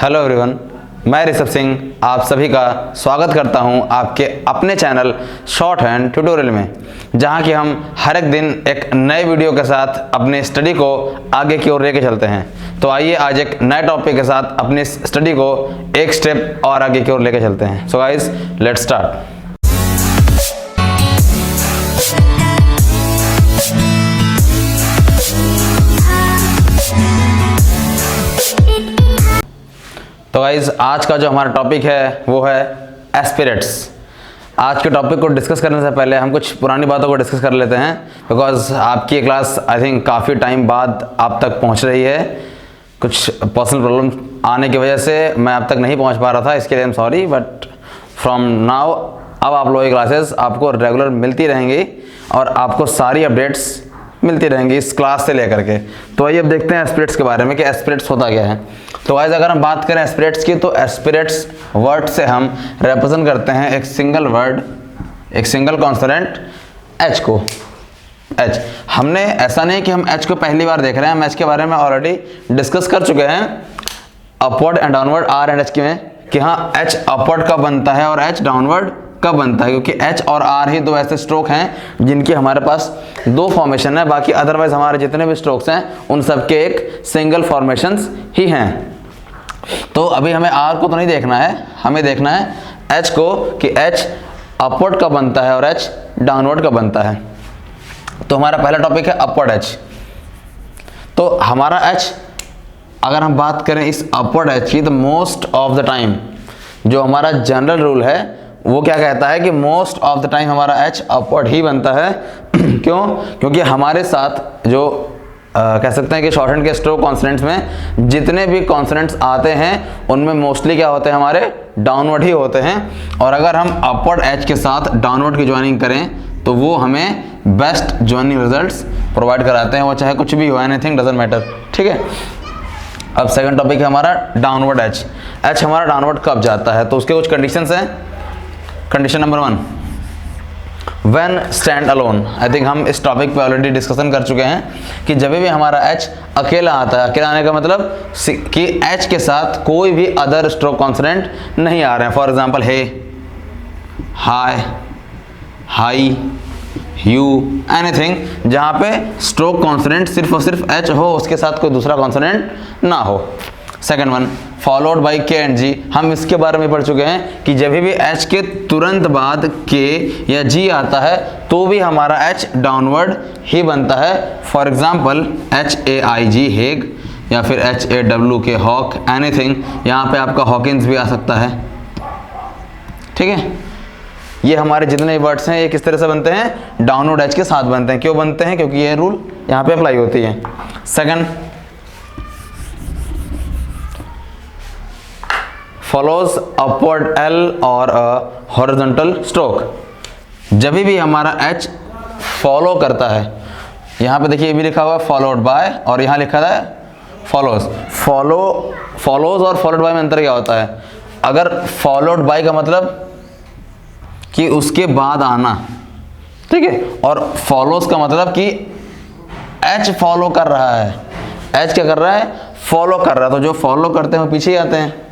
Hello everyone, मैं ऋषभ सिंह आप सभी का स्वागत करता हूं आपके अपने चैनल शॉर्ट हैंड ट्यूटोरियल में, जहां कि हम हर एक दिन एक नए वीडियो के साथ अपने स्टडी को आगे की ओर लेके चलते हैं। तो आइए आज एक नए टॉपिक के साथ अपनी स्टडी को एक स्टेप और आगे की ओर लेके चलते हैं। So guys, let's start. तो गाइज आज का जो हमारा टॉपिक है वो है एस्पिरेट्स। आज के टॉपिक को डिस्कस करने से पहले हम कुछ पुरानी बातों को डिस्कस कर लेते हैं, बिकॉज आपकी ये क्लास आई थिंक काफ़ी टाइम बाद आप तक पहुंच रही है। कुछ पर्सनल प्रॉब्लम आने की वजह से मैं अब तक नहीं पहुंच पा रहा था, इसके लिए I am sorry, but from now अब आप लोगों की क्लासेस आपको रेगुलर मिलती रहेंगी और आपको सारी अपडेट्स मिलती रहेंगी इस क्लास से लेकर के। तो आइए अब देखते हैं एस्पिरेट्स के बारे में कि एस्पिरेट्स होता क्या है। तो गाइस अगर हम बात करें एस्पिरेट्स की, तो एस्पिरेट्स वर्ड से हम रिप्रेजेंट करते हैं एक सिंगल वर्ड, एक सिंगल कॉन्सोनेंट एच को। एच हमने ऐसा नहीं कि हम एच को पहली बार देख रहे हैं, हम एच के बारे में ऑलरेडी डिस्कस कर चुके हैं upward and downward R and H में, कि हाँ एच अपवर्ड कब बनता है और एच डाउनवर्ड कब बनता है, क्योंकि एच और आर ही दो ऐसे स्ट्रोक हैं जिनकी हमारे पास दो फॉर्मेशन है। बाकी अदरवाइज हमारे जितने भी स्ट्रोक्स हैं उन सबके एक सिंगल फॉर्मेशंस ही हैं। तो अभी हमें आर को तो नहीं देखना है, हमें देखना है एच को, कि एच अपवर्ड कब बनता है और एच डाउनवर्ड कब बनता है। तो हमारा पहला टॉपिक है अपवर्ड एच। तो हमारा एच, अगर हम बात करें इस अपवर्ड एच की, तो मोस्ट ऑफ द टाइम जो हमारा जनरल रूल है वो क्या कहता है कि मोस्ट ऑफ द टाइम हमारा एच अपवर्ड ही बनता है। क्यों? क्योंकि हमारे साथ जो कह सकते हैं कि शॉर्ट हैंड के स्ट्रोक कॉन्सोनेंट्स में जितने भी कॉन्सोनेंट्स आते हैं उनमें मोस्टली क्या होते हैं, हमारे डाउनवर्ड ही होते हैं। और अगर हम अपवर्ड एच के साथ डाउनवर्ड की ज्वाइनिंग करें तो वो हमें बेस्ट ज्वाइनिंग रिजल्ट्स प्रोवाइड कराते हैं, वो चाहे कुछ भी हो, एनीथिंग डजंट मैटर। ठीक है। अब सेकंड टॉपिक है हमारा डाउनवर्ड एच। एच हमारा डाउनवर्ड कब जाता है, तो उसके कुछ कंडीशंस हैं। Condition number 1, when stand alone. I think हम इस टॉपिक पे ऑलरेडी डिस्कशन कर चुके हैं कि जब भी हमारा एच अकेला आता है, अकेला आने का मतलब कि एच के साथ कोई भी अदर स्ट्रोक कॉन्सोनेंट नहीं आ रहे हैं। For example hey, hi, high, you, anything जहाँ पे स्ट्रोक कॉन्सोनेंट सिर्फ और सिर्फ एच हो, उसके साथ कोई दूसरा कॉन्सोनेंट ना हो। सेकेंड वन, फॉलोड बाई के एंड जी। हम इसके बारे में पढ़ चुके हैं कि जब भी एच के तुरंत बाद के या जी आता है तो भी हमारा एच डाउनवर्ड ही बनता है। फॉर एग्जाम्पल HAIG हेग, या फिर HAWK हॉक, एनीथिंग। यहाँ पे आपका हॉकिंस भी आ सकता है। ठीक है, ये हमारे जितने वर्ड्स हैं ये किस तरह से बनते हैं, डाउनवर्ड एच के साथ बनते हैं। क्यों बनते हैं? क्योंकि ये रूल यहाँ पे अप्लाई होती है। सेकंड, follows upward L और हॉरिजॉन्टल स्ट्रोक। जब भी हमारा H फॉलो करता है, यहाँ पे देखिए ये भी लिखा हुआ है फॉलोड बाय, और यहाँ लिखा है फॉलोज। फॉलोज और फॉलोड बाय में अंतर क्या होता है? अगर फॉलोड बाय का मतलब कि उसके बाद आना, ठीक है, और फॉलोज का मतलब कि H फॉलो कर रहा है। H क्या कर रहा है? फॉलो कर रहा है। तो जो फॉलो करते हैं वो पीछे ही आते हैं।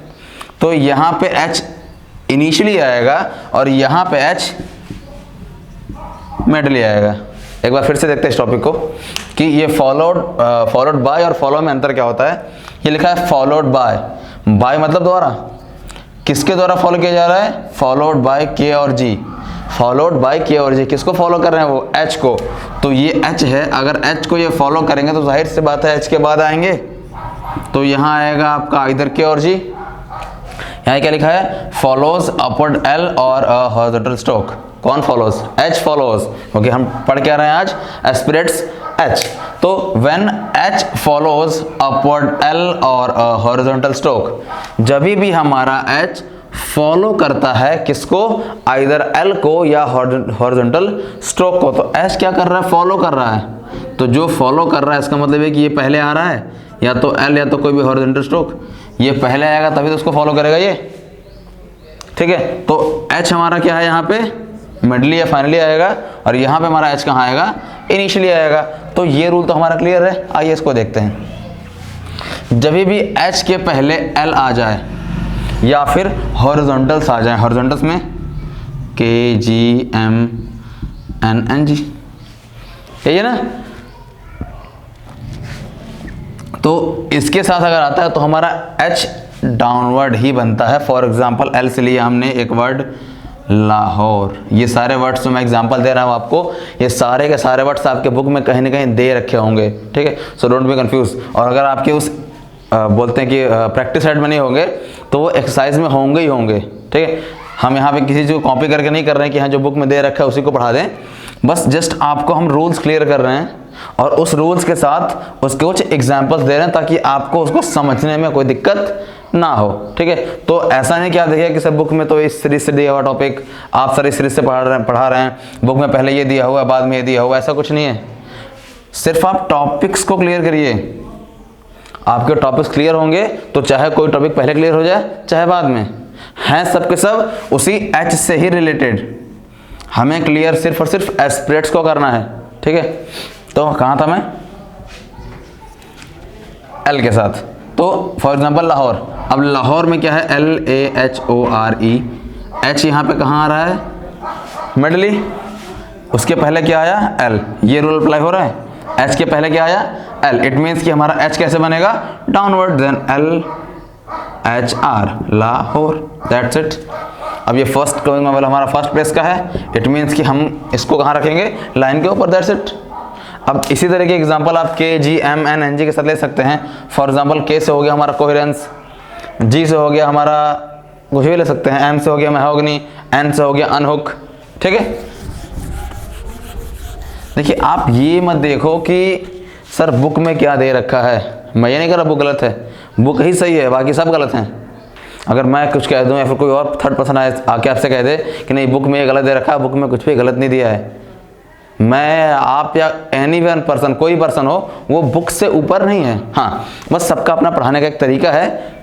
तो यहाँ पे H इनिशियली आएगा और यहाँ पे H मिडली आएगा। एक बार फिर से देखते हैं इस टॉपिक को कि ये फॉलोड बाय और फॉलो में अंतर क्या होता है। ये लिखा है फॉलोड बाय, बाय मतलब द्वारा, किसके द्वारा फॉलो किया जा रहा है? फॉलोड बाय के और जी। फॉलोड बाय के और जी, किसको फॉलो कर रहे हैं? वो H को। तो ये H है, अगर H को ये फॉलो करेंगे तो जाहिर सी बात है H के बाद आएंगे, तो यहाँ आएगा आपका इधर के और जी। यहाँ क्या लिखा है? फॉलोज अपवर्ड एल और हॉरिजॉन्टल स्ट्रोक। कौन फॉलोज? एच फॉलोज, क्योंकि हम पढ़ क्या रहे हैं आज? एस्पिरेट्स एच। तो when H follows upward L और हॉरिजॉन्टल स्ट्रोक, जब भी हमारा एच फॉलो करता है किसको? आइदर एल को या हॉरिजॉन्टल स्ट्रोक को। तो एच क्या कर रहा है? फॉलो कर रहा है। तो जो फॉलो कर रहा है इसका मतलब है कि ये पहले आ रहा है, या तो एल या तो कोई भी हॉरिजॉन्टल स्ट्रोक। ये पहले आएगा तभी तो उसको फॉलो करेगा ये। ठीक है, तो एच हमारा क्या है? यहाँ पे मिडली या फाइनली आएगा, और यहाँ पे हमारा एच कहाँ आएगा? इनिशियली आएगा। तो ये रूल तो हमारा क्लियर है। आइए इसको देखते हैं। जब भी H के पहले L आ जाए या फिर हॉरिजॉन्टल्स आ जाए, हॉरिजॉन्टल्स में KGMNNG, यही है ना। तो इसके साथ अगर आता है तो हमारा H डाउनवर्ड ही बनता है। फॉर एग्जाम्पल L से लिए हमने एक वर्ड लाहौर। ये सारे वर्ड्स जो मैं एग्जांपल दे रहा हूँ आपको, ये सारे के सारे वर्ड्स आपके बुक में कहीं ना कहीं दे रखे होंगे, ठीक है। So don't be confuse. और अगर आपके उस बोलते हैं कि प्रैक्टिस साइड में नहीं होंगे तो वो एक्सरसाइज में होंगे ही होंगे, ठीक है। हम यहाँ पे किसी चीज़ को कॉपी करके नहीं कर रहे हैं कि हाँ जो बुक में दे रखा है उसी को पढ़ा दें, बस जस्ट आपको हम रूल्स क्लियर कर रहे हैं और उस रूल्स के साथ उसके कुछ एग्जाम्पल्स दे रहे हैं ताकि आपको उसको समझने में कोई दिक्कत ना हो, ठीक है। तो ऐसा नहीं कि आप देखिए कि सब बुक में तो इस सीरीज से दिया हुआ टॉपिक आप सारी सीरीज से पढ़ा रहे हैं, बुक में पहले ये दिया हुआ बाद में ये दिया हुआ, ऐसा कुछ नहीं है। सिर्फ आप टॉपिक्स को क्लियर करिए। आपके टॉपिक्स क्लियर होंगे तो चाहे कोई टॉपिक पहले क्लियर हो जाए चाहे बाद में, हैं सब के सब उसी H से ही रिलेटेड। हमें क्लियर सिर्फ और सिर्फ एस्पिरेट्स को करना है, ठीक है। तो कहाँ था मैं, L के साथ। तो फॉर एग्जांपल लाहौर, अब लाहौर में क्या है, LAHORE, H यहाँ पे कहाँ आ रहा है, मिडली, उसके पहले क्या आया L, ये रूल अप्लाई हो रहा है। H के पहले क्या आया L, इट मीन्स कि हमारा H कैसे बनेगा, downward, then LHR, Lahore, that's it. अब ये फर्स्ट क्लोजिंग वॉवेल हमारा फर्स्ट प्लेस का है, इट मीन्स कि हम इसको कहाँ रखेंगे, लाइन के ऊपर, दैट्स इट। अब इसी तरह के एग्जांपल आप KGMNNG के साथ ले सकते हैं। फॉर एग्जांपल K से हो गया हमारा कोहेरेंस, G से हो गया हमारा कुछ भी ले सकते हैं, M से हो गया मैहोगनी, N से हो गया अनहुक, ठीक है। देखिए आप ये मत देखो कि सर बुक में क्या दे रखा है, मैं ये नहीं कह रहा बुक गलत है, बुक ही सही है बाकी सब गलत हैं। अगर मैं कुछ कह दूं या फिर कोई और थर्ड पर्सन आके आपसे कह दे कि नहीं बुक में ये गलत दे रखा है, बुक में कुछ भी गलत नहीं दिया है, मैं आप या एनी वन पर्सन, कोई पर्सन हो, वो बुक से ऊपर नहीं है। हाँ बस सबका अपना पढ़ाने का एक तरीका है,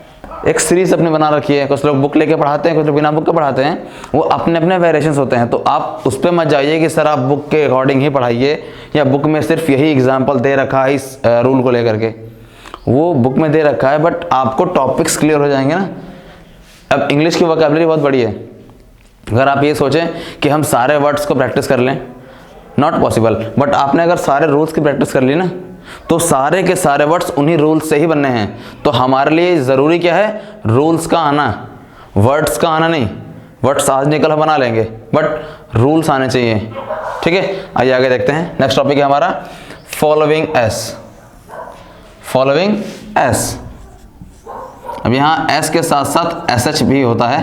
एक सीरीज अपने बना रखी है। कुछ लोग बुक लेके पढ़ाते हैं, कुछ लोग बिना बुक के पढ़ाते हैं, वो अपने अपने वेरिएशंस होते हैं। तो आप उस पर मत जाइए कि सर आप बुक के अकॉर्डिंग ही पढ़ाइए या बुक में सिर्फ यही एग्जाम्पल दे रखा है इस रूल को लेकर के। वो बुक में दे रखा है बट आपको टॉपिक्स क्लियर हो जाएंगे ना। अब इंग्लिश की वोकैबुलरी बहुत बड़ी है, अगर आप ये सोचें कि हम सारे वर्ड्स को प्रैक्टिस कर लें, नॉट पॉसिबल। बट आपने अगर सारे रूल्स की प्रैक्टिस कर ली ना तो सारे के सारे वर्ड्स उन्हीं रूल्स से ही बनने हैं। तो हमारे लिए ज़रूरी क्या है, रूल्स का आना, वर्ड्स का आना नहीं। वर्ड्स आज निकल हम बना लेंगे बट रूल्स आने चाहिए, ठीक है। आइए आगे देखते हैं। नेक्स्ट टॉपिक है हमारा फॉलोइंग एस। फॉलोइंग एस, अब यहाँ एस के साथ साथ SH भी होता है,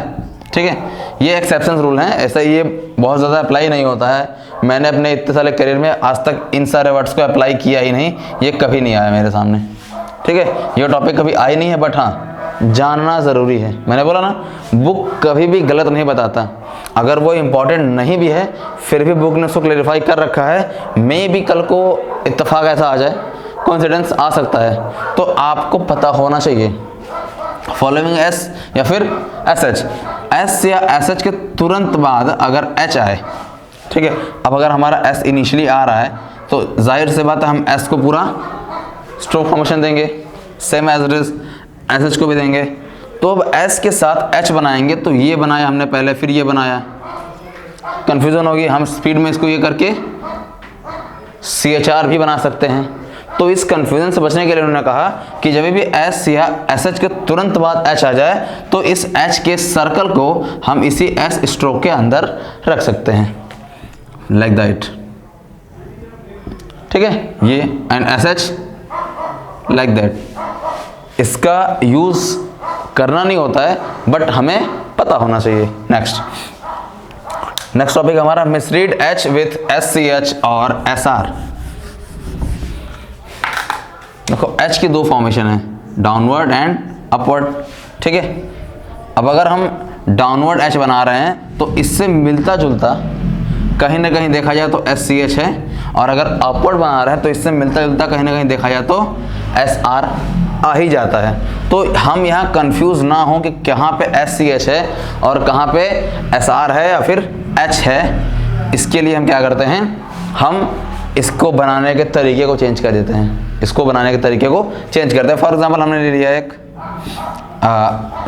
ठीक है। ये एक्सेप्शन रूल हैं, ऐसा ये बहुत ज़्यादा अप्लाई नहीं होता है। मैंने अपने इतने सारे करियर में आज तक इन सारे वर्ड्स को अप्लाई किया ही नहीं, ये कभी नहीं आया मेरे सामने, ठीक है। ये टॉपिक कभी आई नहीं है बट हाँ जानना ज़रूरी है। मैंने बोला ना बुक कभी भी गलत नहीं बताता, अगर वो इम्पॉर्टेंट नहीं भी है फिर भी बुक ने उसको क्लेरिफाई कर रखा है। मे भी कल को इत्तेफाक ऐसा आ जाए, कोइंसिडेंस आ सकता है, तो आपको पता होना चाहिए। फॉलोइंग एस या फिर SH, एस या SH के तुरंत बाद अगर H आए, ठीक है। अब अगर हमारा S इनिशियली आ रहा है तो जाहिर से बात है हम S को पूरा स्ट्रोक फॉर्मेशन देंगे, same as it is SH को भी देंगे। तो अब S के साथ H बनाएंगे, तो ये बनाया हमने पहले फिर ये बनाया, कंफ्यूजन होगी। हम स्पीड में इसको ये करके CHR भी बना सकते हैं। तो इस कंफ्यूजन से बचने के लिए उन्होंने कहा कि जब भी S या SH के तुरंत बाद H आ जाए तो इस H के सर्कल को हम इसी S स्ट्रोक के अंदर रख सकते हैं, लाइक दैट, ठीक है। ये एंड SH लाइक दैट। इसका यूज करना नहीं होता है बट हमें पता होना चाहिए। नेक्स्ट टॉपिक हमारा मिसरीड H विथ SCH और SR। देखो H की दो फॉर्मेशन है, डाउनवर्ड एंड अपवर्ड, ठीक है। अब अगर हम डाउनवर्ड H बना रहे हैं तो इससे मिलता जुलता कहीं ना कहीं देखा जाए तो SCH है, और अगर अपवर्ड बना रहे हैं तो इससे मिलता जुलता कहीं ना कहीं देखा जाए तो SR आ ही जाता है। तो हम यहाँ कंफ्यूज ना हो कि कहाँ पे SCH है और कहाँ पे SR है या फिर H है। इसके लिए हम क्या करते हैं, हम इसको बनाने के तरीके को चेंज कर देते हैं। इसको बनाने के तरीके को चेंज करते हैं। फॉर एग्जांपल हमने ले लिया एक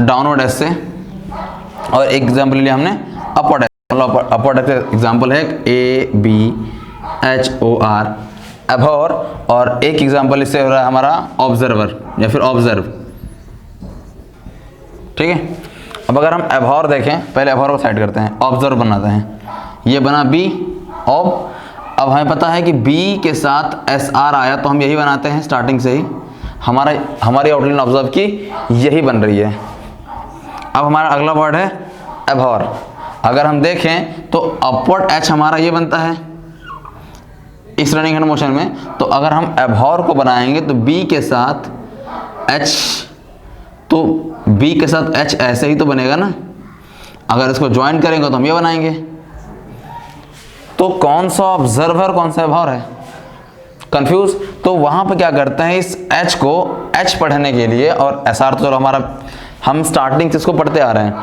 डाउनवर्ड एस से, और एक एग्जांपल लिया हमने अपवर्ड एस। मतलब अपवर्ड एस का एग्जांपल है ABHOR, एबहॉर, और एक एग्जांपल इससे हो रहा है हमारा ऑब्जर्वर या फिर ऑब्जर्व। ठीक है, अब अगर हम एबहॉर देखें, पहले एबहॉर को साइड करते हैं, ऑब्जर्व बनाते हैं, ये बना बी ऑब। अब हमें पता है कि बी के साथ SR आया तो हम यही बनाते हैं स्टार्टिंग से ही, हमारी आउटलाइन ऑब्जर्व की यही बन रही है। अब हमारा अगला वर्ड है एबहॉर। अगर हम देखें तो अपवर्ड एच हमारा ये बनता है इस रनिंग हैंड मोशन में, तो अगर हम एबहॉर को बनाएंगे तो बी के साथ एच, तो बी के साथ एच ऐसे ही तो बनेगा ना। अगर इसको ज्वाइन करेंगे तो हम ये बनाएंगे। तो कौन सा ऑब्जर्वर कौन सा एबहॉर है, कंफ्यूज। तो वहां पे क्या करते हैं, इस एच को एच पढ़ने के लिए, और एसआर तो चलो हमारा हम स्टार्टिंग से इसको पढ़ते आ रहे हैं,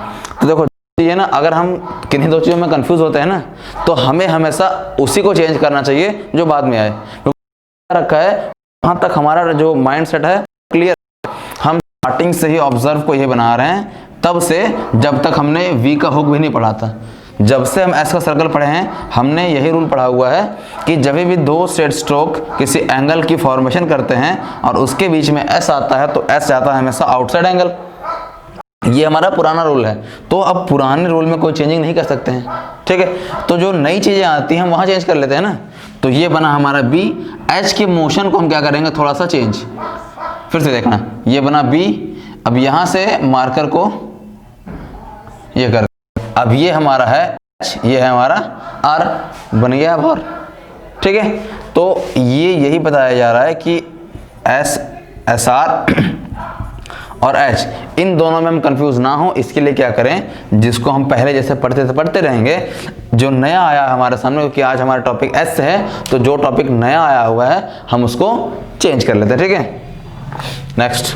तो देखो ये ना, अगर हम किन्हीं दो चीज़ों में कंफ्यूज होते हैं ना, तो हमें हमेशा उसी को चेंज करना चाहिए जो बाद में आए। रखा है वहाँ तक हमारा जो माइंड सेट है क्लियर। हम स्टार्टिंग से ही ऑब्जर्व को ये बना रहे हैं, तब से जब तक हमने वी का हुक भी नहीं पढ़ा था। जब से हम एस का सर्कल पढ़े हैं, हमने यही रूल पढ़ा हुआ है कि जब भी दो स्ट्रेट स्ट्रोक किसी एंगल की फॉर्मेशन करते हैं और उसके बीच में एस आता है, तो एस जाता है हमेशा आउटसाइड एंगल। ये हमारा पुराना रूल है। तो अब पुराने रूल में कोई चेंजिंग नहीं कर सकते हैं, ठीक है। तो जो नई चीजें आती हैं हम वहां चेंज कर लेते हैं ना। तो ये बना हमारा बी, एच के मोशन को हम क्या करेंगे, थोड़ा सा चेंज। फिर से देखना, ये बना बी, अब यहां से मार्कर को ये कर, अब ये हमारा है एच, ये है हमारा आर, बन गया अब और, ठीक है। तो ये यही बताया जा रहा है कि एस, एस आर और एच, इन दोनों में हम कंफ्यूज ना हो, इसके लिए क्या करें, जिसको हम पहले जैसे पढ़ते थे पढ़ते रहेंगे। जो नया आया हमारे सामने, क्योंकि आज हमारा टॉपिक एस है, तो जो टॉपिक नया आया हुआ है हम उसको चेंज कर लेते हैं, ठीक है। नेक्स्ट,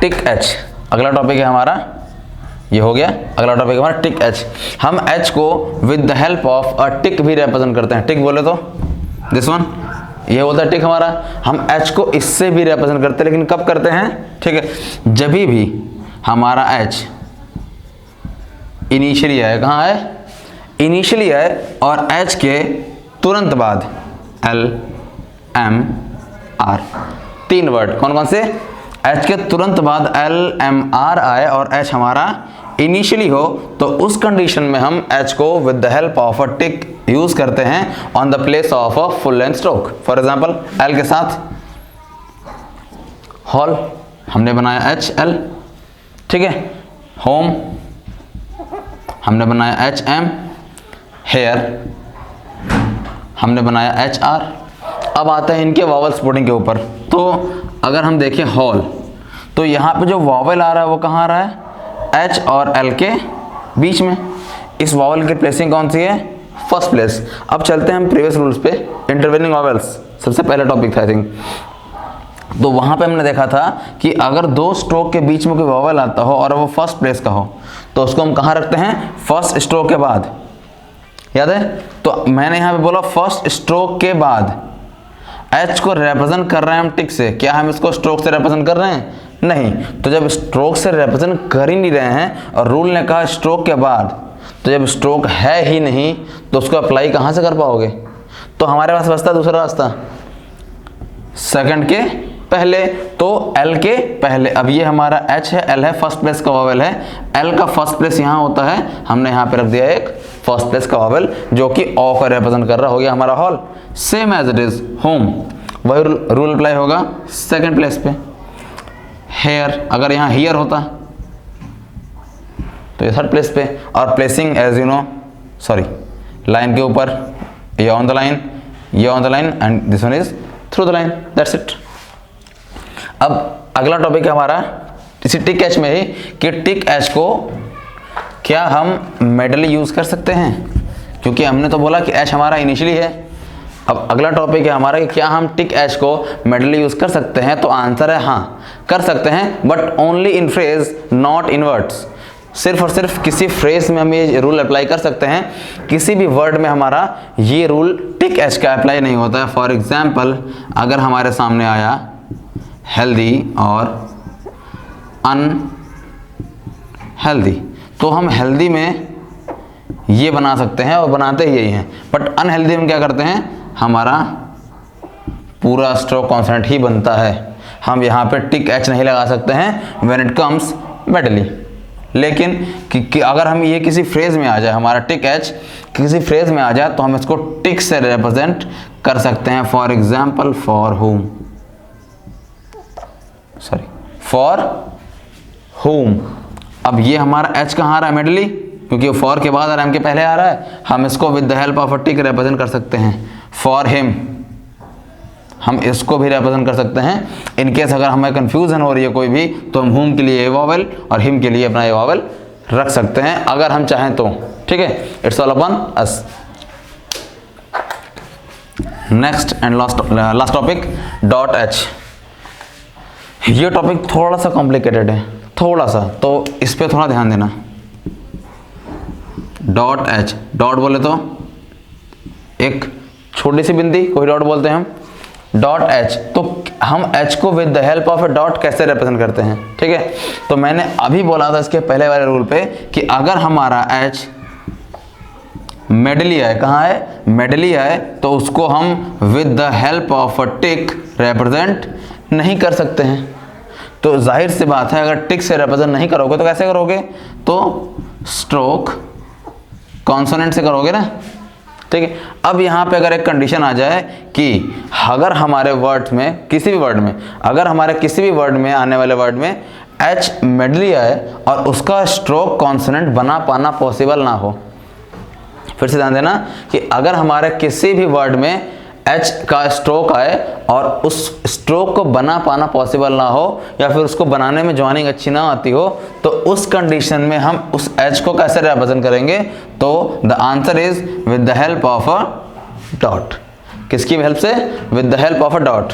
टिक एच, अगला टॉपिक है हमारा, ये हो गया। अगला टॉपिक हमारा टिक एच। हम एच को with the help of a tick भी रिप्रेजेंट करते हैं। टिक बोले तो दिस वन, ये होता है टिक हमारा। हम एच को इससे भी रिप्रेजेंट करते हैं, लेकिन कब करते हैं, ठीक है, जब भी हमारा एच इनिशियली है, कहाँ है, इनिशियली है, और एच के तुरंत बाद एल एम आर, तीन वर्ड कौन कौन से, एच के तुरंत बाद एल एम आर आए और एच हमारा इनिशियली हो, तो उस कंडीशन में हम एच को with the help of a tick use करते हैं on the place of a full length stroke. For example L के साथ हॉल हमने बनाया एच एल, ठीक है। होम हमने बनाया एच एम, हेयर हमने बनाया एच आर। अब आते हैं इनके वॉवल स्पोर्टिंग के ऊपर। तो अगर हम देखें हॉल, तो यहाँ पे जो वॉवल आ रहा है वो कहाँ आ रहा है, एच और एल के बीच में। इस वॉवल की प्लेसिंग कौन सी है, फर्स्ट प्लेस। अब चलते हैं हम प्रीवियस रूल्स पे, इंटरवेनिंग वॉवल्स सबसे पहला टॉपिक था आई थिंक। तो वहाँ पे हमने देखा था कि अगर दो स्ट्रोक के बीच में कोई वॉवल आता हो और वो फर्स्ट प्लेस का हो, तो उसको हम कहाँ रखते हैं, फर्स्ट स्ट्रोक के बाद, याद है। तो मैंने यहाँ पे बोला फर्स्ट स्ट्रोक के बाद एच को रिप्रेजेंट कर रहे हैं हम टिक से। क्या हम इसको स्ट्रोक से रिप्रेजेंट कर रहे हैं, नहीं। तो जब स्ट्रोक से रिप्रेजेंट कर ही नहीं रहे हैं और रूल ने कहा स्ट्रोक के बाद, तो जब स्ट्रोक है ही नहीं तो उसको अप्लाई कहाँ से कर पाओगे। तो हमारे पास बचता है दूसरा रास्ता, सेकंड के पहले, तो एल के पहले। अब ये हमारा एच है, एल है, फर्स्ट प्लेस का वॉवल है, एल का फर्स्ट प्लेस यहाँ होता है, हमने यहाँ पे रख दिया एक फर्स्ट प्लेस का वॉवल जो कि ओ का रिप्रेजेंट कर रहा, हो गया हमारा hall. Same as it is home, वही रूल अप्लाई होगा सेकंड प्लेस पे। हेयर, अगर यहाँ हियर होता तो ये थर्ड प्लेस पे। और placing as you know, sorry, line के ऊपर, ये ऑन द लाइन, ये on the line, and this one is through the line, that's it. अब अगला टॉपिक है हमारा इसी टिक एच में ही कि टिक एच को क्या हम मेडली यूज कर सकते हैं, क्योंकि हमने तो बोला कि एच हमारा इनिशियली है। अब अगला टॉपिक है हमारा कि क्या हम टिक एच को मेडली यूज कर सकते हैं। तो आंसर है हाँ, कर सकते हैं, but only in phrase, not in words. सिर्फ और सिर्फ किसी फ्रेज में हम ये रूल अप्लाई कर सकते हैं, किसी भी वर्ड में हमारा ये रूल टिक एच का अप्लाई नहीं होता है। फॉर एग्जाम्पल अगर हमारे सामने आया हेल्दी और अनहेल्दी, तो हम हेल्दी में ये बना सकते हैं और बनाते ही यही हैं, बट अनहेल्दी में क्या करते हैं, हमारा पूरा स्ट्रोक कॉन्सोनेंट ही बनता है। हम यहाँ पे टिक एच नहीं लगा सकते हैं व्हेन इट कम्स मेडली। लेकिन कि अगर हम ये किसी फ्रेज में आ जाए, हमारा टिक एच किसी फ्रेज में आ जाए, तो हम इसको टिक से रिप्रेजेंट कर सकते हैं। For example for home, sorry for home. अब ये हमारा एच कहाँ आ रहा है, मेडली, क्योंकि फॉर के बाद और एम के पहले आ रहा है। हम इसको with the help of a tick represent कर सकते हैं। फॉर हिम, हम इसको भी रिप्रेजेंट कर सकते हैं। इनकेस अगर हमें कंफ्यूजन हो रही है कोई भी, तो हम होम के लिए ए वॉवेल और हिम के लिए अपना ए वॉवेल रख सकते हैं अगर हम चाहें तो। ठीक है, it's all upon us. Next and last topic, dot H. ये टॉपिक थोड़ा सा कॉम्प्लिकेटेड है, थोड़ा सा, तो इस पे थोड़ा ध्यान देना। डॉट एच, डॉट बोले तो एक छोटी सी बिंदी, कोई डॉट बोलते हैं हम। डॉट एच, तो हम एच को with the help of A dot कैसे रिप्रेजेंट करते हैं। ठीक है, तो मैंने अभी बोला था इसके पहले वाले रूल पे कि अगर हमारा एच मेडली है, कहाँ है, मेडली है, तो उसको हम with the help of a tick represent नहीं कर सकते हैं। तो जाहिर सी बात है, अगर टिक से रिप्रेजेंट नहीं करोगे तो कैसे करोगे, तो स्ट्रोक कॉन्सोनेंट से करोगे ना। ठीक है, अब यहाँ पे अगर एक कंडीशन आ जाए कि अगर हमारे वर्ड में, किसी भी वर्ड में, अगर हमारे किसी भी वर्ड में आने वाले वर्ड में एच मेडली आए और उसका स्ट्रोक कॉन्सोनेंट बना पाना पॉसिबल ना हो, फिर से ध्यान देना कि अगर हमारे किसी भी वर्ड में एच का स्ट्रोक आए और उस स्ट्रोक को बना पाना पॉसिबल ना हो, या फिर उसको बनाने में जॉइनिंग अच्छी ना आती हो, तो उस कंडीशन में हम उस एच को कैसे रिप्रेजेंट करेंगे, तो the answer is with the help of a dot. किसकी हेल्प से, with the help of a dot.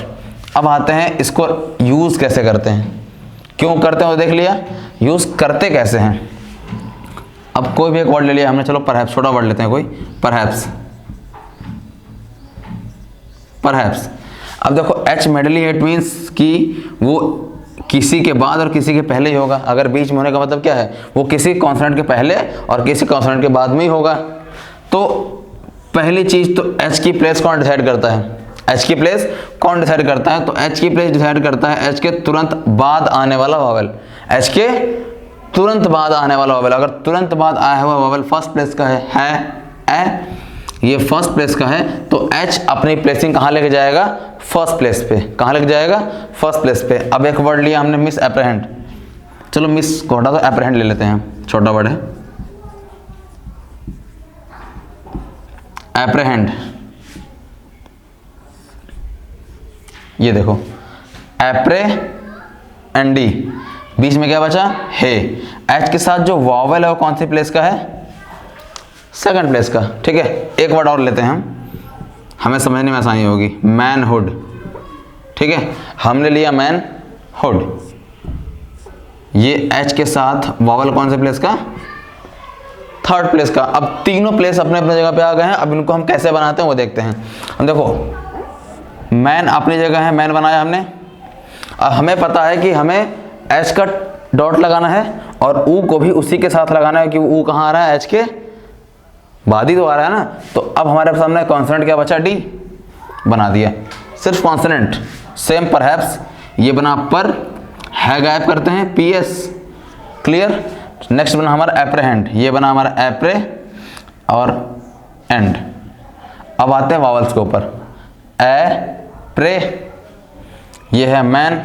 अब आते हैं इसको यूज कैसे करते हैं, क्यों करते हैं वो देख लिया, यूज करते कैसे हैं। अब कोई भी एक वर्ड ले लिया हमने, चलो परहैप्स, छोटा वर्ड लेते हैं कोई, परहैप्स, परहैप्स। अब देखो एच मेडली इट मीन्स कि वो किसी के बाद और किसी के पहले ही होगा। अगर बीच में होने का मतलब क्या है, वो किसी कॉन्सोनेंट के पहले और किसी कॉन्सोनेंट के बाद में ही होगा। तो पहली चीज तो एच की प्लेस कौन डिसाइड करता है, एच की प्लेस कौन डिसाइड करता है, तो एच की प्लेस डिसाइड करता है एच के तुरंत बाद आने वाला वॉवेल। एच के तुरंत बाद आने वाला वॉवेल, अगर तुरंत बाद आया हुआ वॉवेल फर्स्ट प्लेस का है ए, ये फर्स्ट प्लेस का है, तो एच अपनी प्लेसिंग कहाँ लेके जाएगा, फर्स्ट प्लेस पे। कहाँ लेके जाएगा, फर्स्ट प्लेस पे। अब एक वर्ड लिया हमने मिस एप्रहेंड, चलो मिस को हटा दो, एप्रहेंड ले लेते हैं, छोटा वर्ड है एप्रहेंड। ये देखो एप्रहेंडी, बीच में क्या बचा, है। एच के साथ जो वॉवेल है वो कौन सी प्लेस का है, सेकंड प्लेस का। ठीक है, एक वर्ड और लेते हैं हम, हमें समझने में आसानी होगी, मैनहुड। ठीक है, हमने लिया मैनहुड, ये एच के साथ वॉवेल कौन से प्लेस का, थर्ड प्लेस का। अब तीनों प्लेस अपने अपने जगह पे आ गए हैं, अब इनको हम कैसे बनाते हैं वो देखते हैं। हम देखो मैन अपनी जगह है, मैन बनाया हमने। अब हमें पता है कि हमें एच का डॉट लगाना है और ऊ को भी उसी के साथ लगाना है, कि ऊ कहाँ आ रहा है, एच के बाद ही तो आ रहा है ना। तो अब हमारे सामने कॉन्सोनेंट क्या बचा, डी बना दिया, सिर्फ कॉन्सोनेंट। सेम परहैप्स, ये बना पर, है गायब करते हैं, पीएस, क्लियर। नेक्स्ट बना हमारा एप्रहेंड, ये बना हमारा एप्रे और एंड। अब आते हैं वावल्स के ऊपर, ए प्रे, ये है मैन।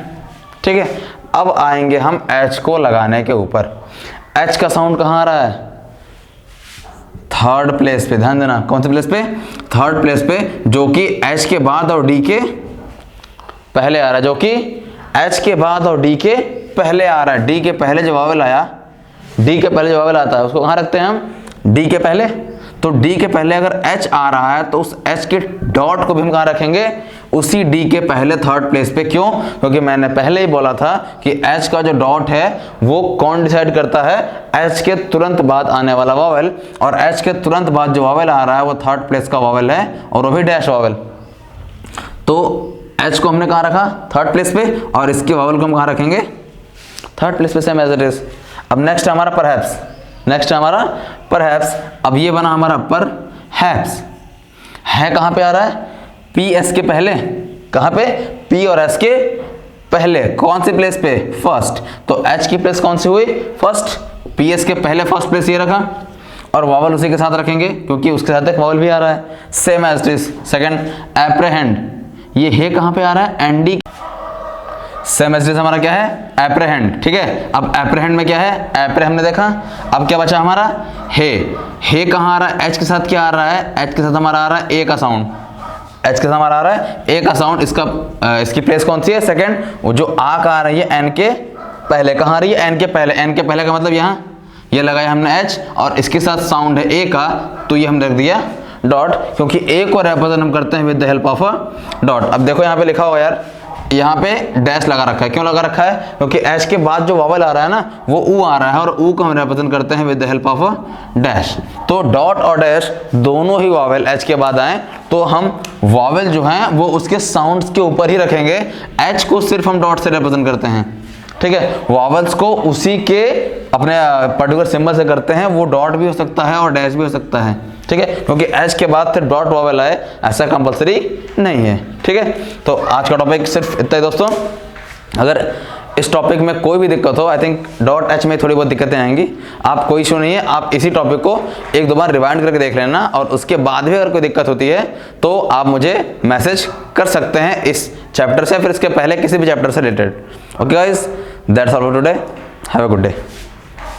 ठीक है, अब आएंगे हम एच को लगाने के ऊपर। एच का साउंड कहाँ आ रहा है, थर्ड प्लेस पे। ध्यान देना, कौन से प्लेस पे, थर्ड प्लेस पे, जो कि एच के बाद और डी के पहले आ रहा है, जो कि एच के बाद और डी के पहले आ रहा है। डी के पहले जो वावेल आया, डी के पहले जो वावेल आता है उसको कहाँ रखते हैं हम, डी के पहले। तो डी के पहले अगर एच आ रहा है तो उस एच के डॉट को भी हम कहाँ रखेंगे, उसी डी के पहले थर्ड प्लेस पे। क्यों? क्योंकि मैंने पहले ही बोला था कि एच का जो डॉट है वो कौन डिसाइड करता है, एच के तुरंत बाद आने वाला वावल, और एच के तुरंत बाद जो वावल आ रहा है वो थर्ड प्लेस का वावल है और वो भी डैश वावल। तो एच को हमने कहाँ रखा, थर्ड प्लेस पे, और इसके वावल को हम कहाँ रखेंगे, थर्ड प्लेस पे, सेम एज इट इज। अब नेक्स्ट हमारा परहैप्स, नेक्स्ट हमारा परहैप्स। अब ये बना हमारा पर हैप्स, है कहाँ पे आ रहा है, पी एस के पहले, कहाँ पे, पी और एस के पहले, कौन सी प्लेस पे, फर्स्ट। तो एच की प्लेस कौन सी हुई, फर्स्ट, पी एस के पहले फर्स्ट प्लेस ये रखा, और वावल उसी के साथ रखेंगे क्योंकि उसके साथ एक वावल भी आ रहा है, same as it is. Second apprehend, ये है कहाँ पे आ रहा है, ND, same as it is हमारा क्या है, एप्रहेंड। ठीक है, अब एप्रहेंड में क्या है, एप्रे हमने देखा, अब क्या बचा हमारा, हे कहाँ आ रहा है, एच के साथ क्या आ रहा है, एच के साथ हमारा आ रहा है ए का साउंड, एच के साथ हमारा आ रहा है ए का साउंड। इसकी प्लेस कौन सी है, सेकंड। वो जो आ का आ रही है एन के पहले, कहाँ आ रही है, एन के पहले, एन के पहले का मतलब यहाँ ये लगाया हमने एच, और इसके साथ साउंड है ए का, तो ये हमने रख दिया डॉट, क्योंकि ए को रिप्रेजेंट हम करते हैं with the help of a dot. अब देखो यहाँ पे लिखा हुआ यार, यहाँ पे डैश लगा रखा है, क्यों लगा रखा है, क्योंकि एच के बाद जो वावल आ रहा है ना वो ऊ आ रहा है, और ऊ को हम रिप्रेजेंट करते हैं with the help of a dash. तो डॉट और डैश दोनों ही वावल एच के बाद आए तो हम वावल जो हैं वो उसके साउंड्स के ऊपर ही रखेंगे, एच को सिर्फ हम डॉट से रिप्रेजेंट करते हैं। ठीक है, वावल्स को उसी के अपने पर्टिकुलर सिंबल से करते हैं, वो डॉट भी हो सकता है और डैश भी हो सकता है। ठीक है, क्योंकि एच के बाद फिर डॉट वावल आए ऐसा कंपलसरी नहीं है। ठीक है, तो आज का टॉपिक सिर्फ इतना ही दोस्तों। अगर इस टॉपिक में कोई भी दिक्कत हो, आई थिंक डॉट एच में थोड़ी बहुत दिक्कतें आएंगी, आप कोई इशू नहीं है, आप इसी टॉपिक को एक दो बार रिवाइंड करके देख लेना, और उसके बाद भी अगर कोई दिक्कत होती है तो आप मुझे मैसेज कर सकते हैं इस चैप्टर से, फिर इसके पहले किसी भी चैप्टर से related. Okay guys, that's all for today, have a good day.